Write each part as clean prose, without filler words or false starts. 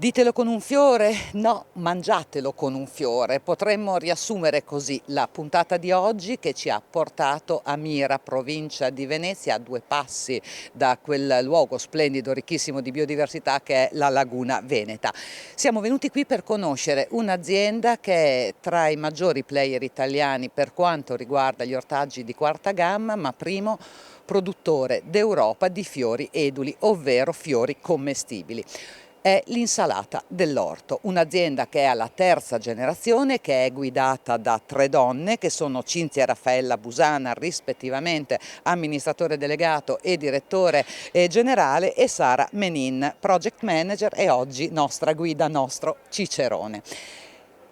Ditelo con un fiore? No, mangiatelo con un fiore. Potremmo riassumere così la puntata di oggi che ci ha portato a Mira, provincia di Venezia, a 2 passi da quel luogo splendido, ricchissimo di biodiversità che è la Laguna Veneta. Siamo venuti qui per conoscere un'azienda che è tra i maggiori player italiani per quanto riguarda gli ortaggi di quarta gamma, ma primo produttore d'Europa di fiori eduli, ovvero fiori commestibili. È l'Insalata dell'Orto, un'azienda che è alla terza generazione, che è guidata da 3 donne che sono Cinzia e Raffaella Busana, rispettivamente amministratore delegato e direttore generale, e Sara Menin, project manager e oggi nostra guida, nostro cicerone.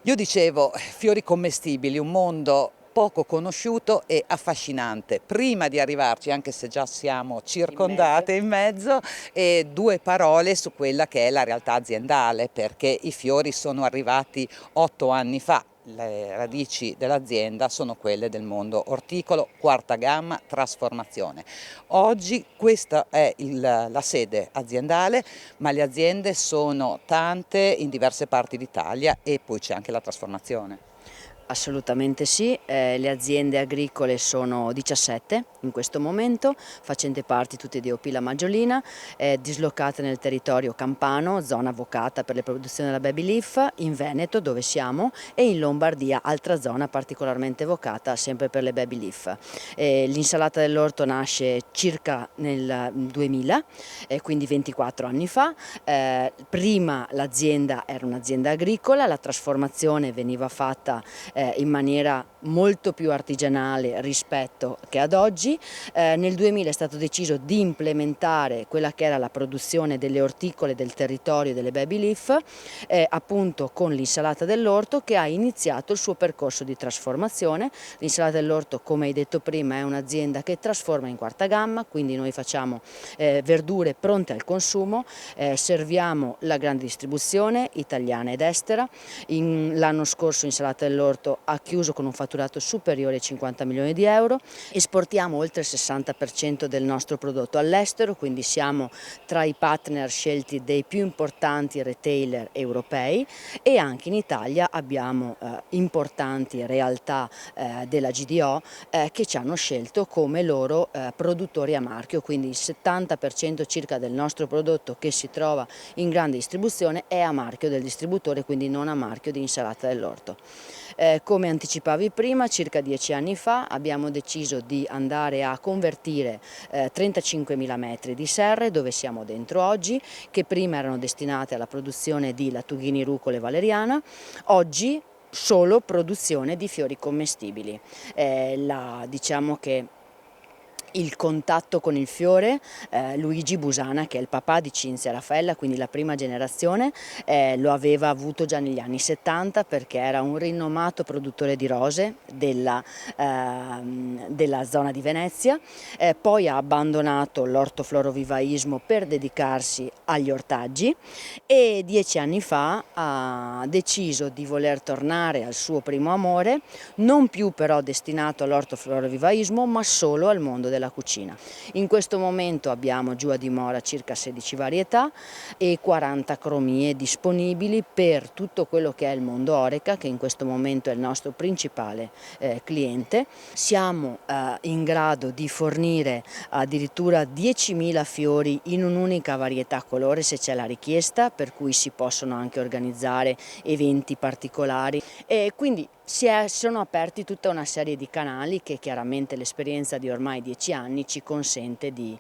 Io dicevo, fiori commestibili, un mondo poco conosciuto e affascinante. Prima di arrivarci, anche se già siamo circondate in mezzo, 2 parole su quella che è la realtà aziendale, perché i fiori sono arrivati 8 anni fa. Le radici dell'azienda sono quelle del mondo orticolo, quarta gamma, trasformazione. Oggi questa è la sede aziendale, ma le aziende sono tante in diverse parti d'Italia e poi c'è anche la trasformazione. Assolutamente sì, le aziende agricole sono 17 in questo momento, facenti parte tutte di Opila Maggiolina, dislocate nel territorio campano, zona vocata per le produzioni della baby leaf, in Veneto dove siamo e in Lombardia, altra zona particolarmente vocata sempre per le baby leaf. L'Insalata dell'Orto nasce circa nel 2000, quindi 24 anni fa. Prima l'azienda era un'azienda agricola, la trasformazione veniva fatta in maniera molto più artigianale rispetto che ad oggi. Nel 2000 è stato deciso di implementare quella che era la produzione delle orticole del territorio delle baby leaf, appunto con l'Insalata dell'Orto, che ha iniziato il suo percorso di trasformazione. L'Insalata dell'Orto, come hai detto prima, è un'azienda che trasforma in quarta gamma, quindi noi facciamo verdure pronte al consumo, serviamo la grande distribuzione italiana ed estera. L'anno scorso Insalata dell'Orto ha chiuso con un fatturato superiore ai 50 milioni di euro, esportiamo oltre il 60% del nostro prodotto all'estero, quindi siamo tra i partner scelti dei più importanti retailer europei, e anche in Italia abbiamo importanti realtà della GDO che ci hanno scelto come loro produttori a marchio, quindi il 70% circa del nostro prodotto che si trova in grande distribuzione è a marchio del distributore, quindi non a marchio di Insalata dell'Orto. Come anticipavi prima, circa 10 anni fa abbiamo deciso di andare a convertire 35.000 metri di serre, dove siamo dentro oggi, che prima erano destinate alla produzione di lattughini, rucole e valeriana, oggi solo produzione di fiori commestibili. Diciamo che il contatto con il fiore, Luigi Busana, che è il papà di Cinzia e Raffaella, quindi la prima generazione, lo aveva avuto già negli anni 70 perché era un rinomato produttore di rose della zona di Venezia, poi ha abbandonato l'ortoflorovivaismo per dedicarsi agli ortaggi e 10 anni fa ha deciso di voler tornare al suo primo amore, non più però destinato all'ortoflorovivaismo ma solo al mondo della cucina. In questo momento abbiamo giù a dimora circa 16 varietà e 40 cromie disponibili per tutto quello che è il mondo Oreca, che in questo momento è il nostro principale cliente. Siamo in grado di fornire addirittura 10.000 fiori in un'unica varietà colore se c'è la richiesta, per cui si possono anche organizzare eventi particolari e quindi sono aperti tutta una serie di canali che chiaramente l'esperienza di ormai 10 anni ci consente di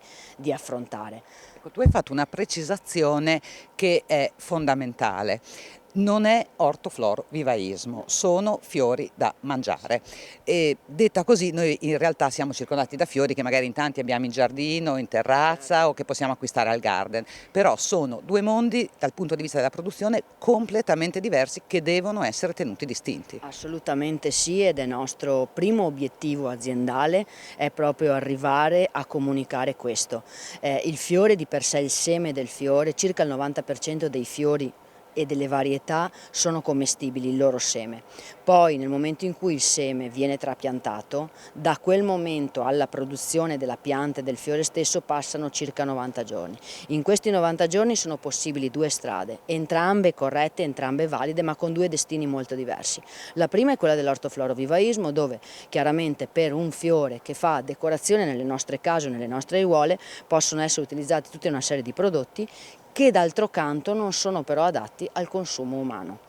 affrontare. Ecco, tu hai fatto una precisazione che è fondamentale. Non è ortoflorovivaismo, sono fiori da mangiare. E detta così, noi in realtà siamo circondati da fiori che magari in tanti abbiamo in giardino, in terrazza o che possiamo acquistare al garden, però sono 2 mondi dal punto di vista della produzione completamente diversi che devono essere tenuti distinti. Assolutamente sì, ed è nostro primo obiettivo aziendale è proprio arrivare a comunicare questo. Il fiore di per sé, il seme del fiore, circa il 90% dei fiori e delle varietà sono commestibili il loro seme. Poi nel momento in cui il seme viene trapiantato, da quel momento alla produzione della pianta e del fiore stesso passano circa 90 giorni. In questi 90 giorni sono possibili due strade, entrambe corrette, entrambe valide, ma con due destini molto diversi. La prima è quella dell'ortoflorovivaismo, dove chiaramente per un fiore che fa decorazione nelle nostre case o nelle nostre aiuole possono essere utilizzati tutta una serie di prodotti che d'altro canto non sono però adatti al consumo umano.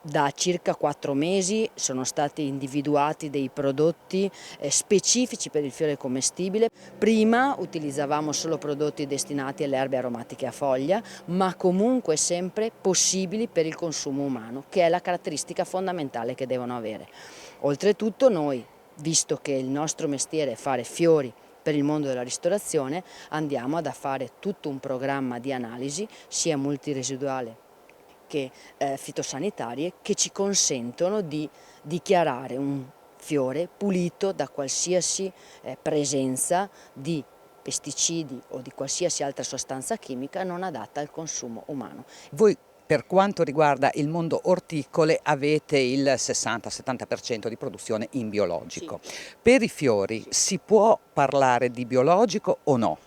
Da circa 4 mesi sono stati individuati dei prodotti specifici per il fiore commestibile. Prima utilizzavamo solo prodotti destinati alle erbe aromatiche a foglia, ma comunque sempre possibili per il consumo umano, che è la caratteristica fondamentale che devono avere. Oltretutto noi, visto che il nostro mestiere è fare fiori per il mondo della ristorazione, andiamo a fare tutto un programma di analisi sia multiresiduale che fitosanitarie, che ci consentono di dichiarare un fiore pulito da qualsiasi presenza di pesticidi o di qualsiasi altra sostanza chimica non adatta al consumo umano. Voi, per quanto riguarda il mondo orticole, avete il 60-70% di produzione in biologico. Sì. Per i fiori si può parlare di biologico o no?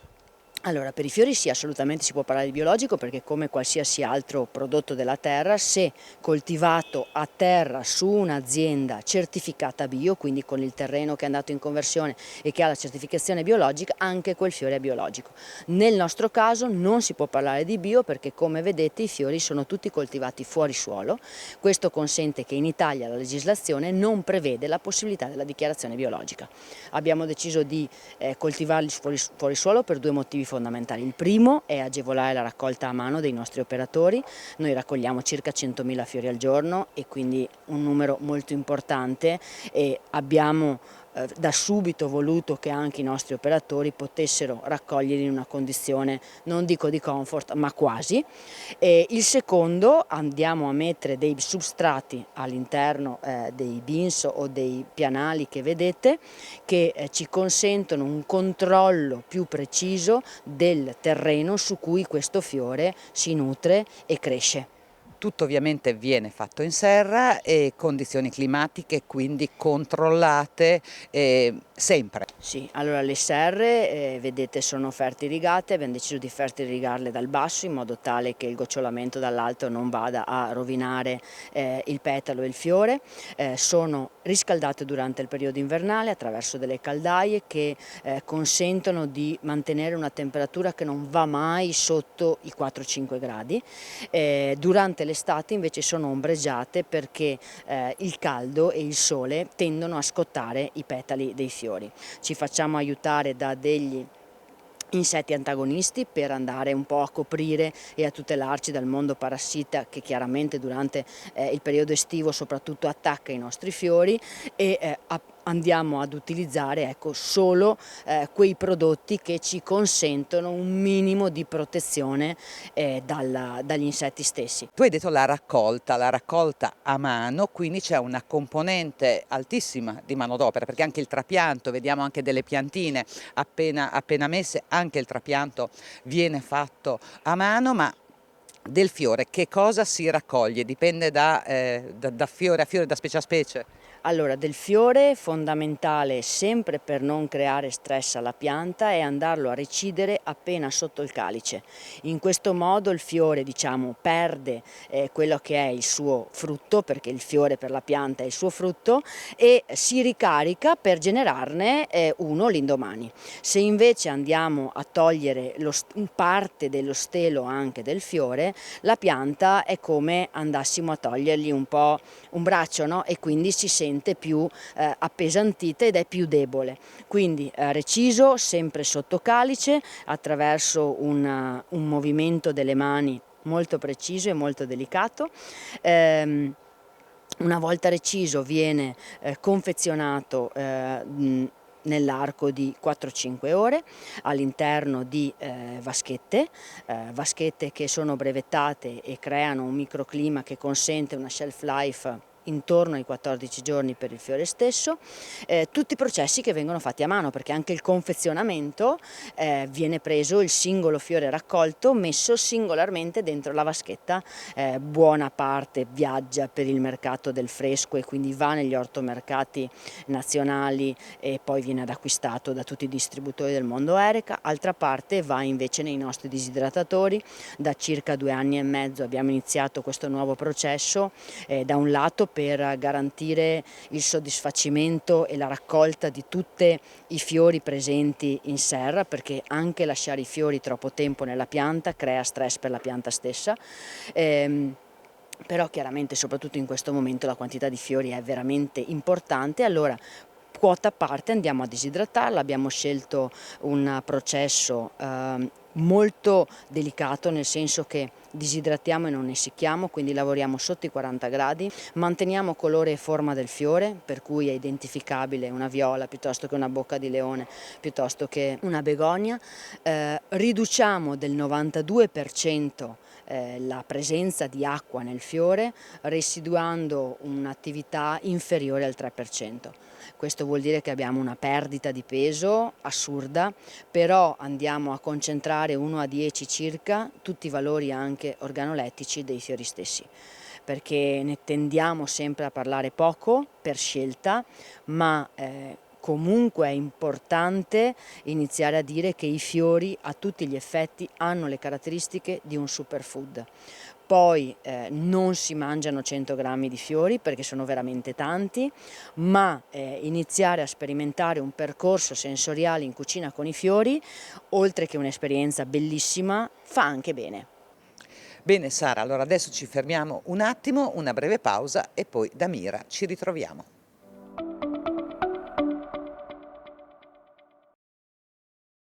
Allora, per i fiori sì, assolutamente si può parlare di biologico, perché come qualsiasi altro prodotto della terra, se coltivato a terra su un'azienda certificata bio, quindi con il terreno che è andato in conversione e che ha la certificazione biologica, anche quel fiore è biologico. Nel nostro caso non si può parlare di bio perché, come vedete, i fiori sono tutti coltivati fuori suolo. Questo consente che in Italia la legislazione non prevede la possibilità della dichiarazione biologica. Abbiamo deciso di coltivarli fuori suolo per due motivi fondamentali. Il primo è agevolare la raccolta a mano dei nostri operatori. Noi raccogliamo circa 100.000 fiori al giorno e quindi un numero molto importante, e abbiamo da subito voluto che anche i nostri operatori potessero raccoglierli in una condizione, non dico di comfort, ma quasi. E il secondo, andiamo a mettere dei substrati all'interno dei bins o dei pianali che vedete, che ci consentono un controllo più preciso del terreno su cui questo fiore si nutre e cresce. Tutto ovviamente viene fatto in serra e condizioni climatiche quindi controllate sempre. Sì, allora le serre, vedete, sono fertirigate, abbiamo deciso di fertirigarle dal basso in modo tale che il gocciolamento dall'alto non vada a rovinare il petalo e il fiore. Sono riscaldate durante il periodo invernale attraverso delle caldaie che consentono di mantenere una temperatura che non va mai sotto i 4-5 gradi. Durante l'estate invece sono ombreggiate perché il caldo e il sole tendono a scottare i petali dei fiori. Ci facciamo aiutare da degli insetti antagonisti per andare un po' a coprire e a tutelarci dal mondo parassita che chiaramente durante il periodo estivo soprattutto attacca i nostri fiori, e andiamo ad utilizzare, ecco, solo quei prodotti che ci consentono un minimo di protezione dagli insetti stessi. Tu hai detto la raccolta a mano, quindi c'è una componente altissima di manodopera, perché anche il trapianto, vediamo anche delle piantine appena messe, anche il trapianto viene fatto a mano, ma del fiore che cosa si raccoglie? Dipende da fiore a fiore, da specie a specie? Allora, del fiore fondamentale, sempre per non creare stress alla pianta, è andarlo a recidere appena sotto il calice. In questo modo il fiore, diciamo, perde quello che è il suo frutto, perché il fiore per la pianta è il suo frutto, e si ricarica per generarne uno l'indomani. Se invece andiamo a togliere parte dello stelo anche del fiore, la pianta è come andassimo a togliergli un po' un braccio, no? E quindi si sente più appesantita ed è più debole. Quindi reciso sempre sotto calice attraverso un movimento delle mani molto preciso e molto delicato. Una volta reciso viene confezionato nell'arco di 4-5 ore all'interno di vaschette che sono brevettate e creano un microclima che consente una shelf life intorno ai 14 giorni per il fiore stesso, tutti i processi che vengono fatti a mano, perché anche il confezionamento viene preso il singolo fiore raccolto, messo singolarmente dentro la vaschetta, buona parte viaggia per il mercato del fresco e quindi va negli ortomercati nazionali e poi viene ad acquistato da tutti i distributori del mondo Erica, altra parte va invece nei nostri disidratatori. Da circa 2 anni e mezzo abbiamo iniziato questo nuovo processo, da un lato per garantire il soddisfacimento e la raccolta di tutti i fiori presenti in serra, perché anche lasciare i fiori troppo tempo nella pianta crea stress per la pianta stessa. Però chiaramente soprattutto in questo momento la quantità di fiori è veramente importante, allora quota a parte andiamo a disidratarla, abbiamo scelto un processo molto delicato, nel senso che disidratiamo e non essicchiamo, quindi lavoriamo sotto i 40 gradi, manteniamo colore e forma del fiore, per cui è identificabile una viola piuttosto che una bocca di leone, piuttosto che una begonia, riduciamo del 92% la presenza di acqua nel fiore, residuando un'attività inferiore al 3%. Questo vuol dire che abbiamo una perdita di peso assurda, però andiamo a concentrare 1 a 10 circa tutti i valori anche organolettici dei fiori stessi, perché ne tendiamo sempre a parlare poco per scelta, ma comunque è importante iniziare a dire che i fiori a tutti gli effetti hanno le caratteristiche di un superfood. Poi non si mangiano 100 grammi di fiori perché sono veramente tanti, ma iniziare a sperimentare un percorso sensoriale in cucina con i fiori, oltre che un'esperienza bellissima, fa anche bene. Bene Sara, allora adesso ci fermiamo un attimo, una breve pausa e poi da Mira ci ritroviamo.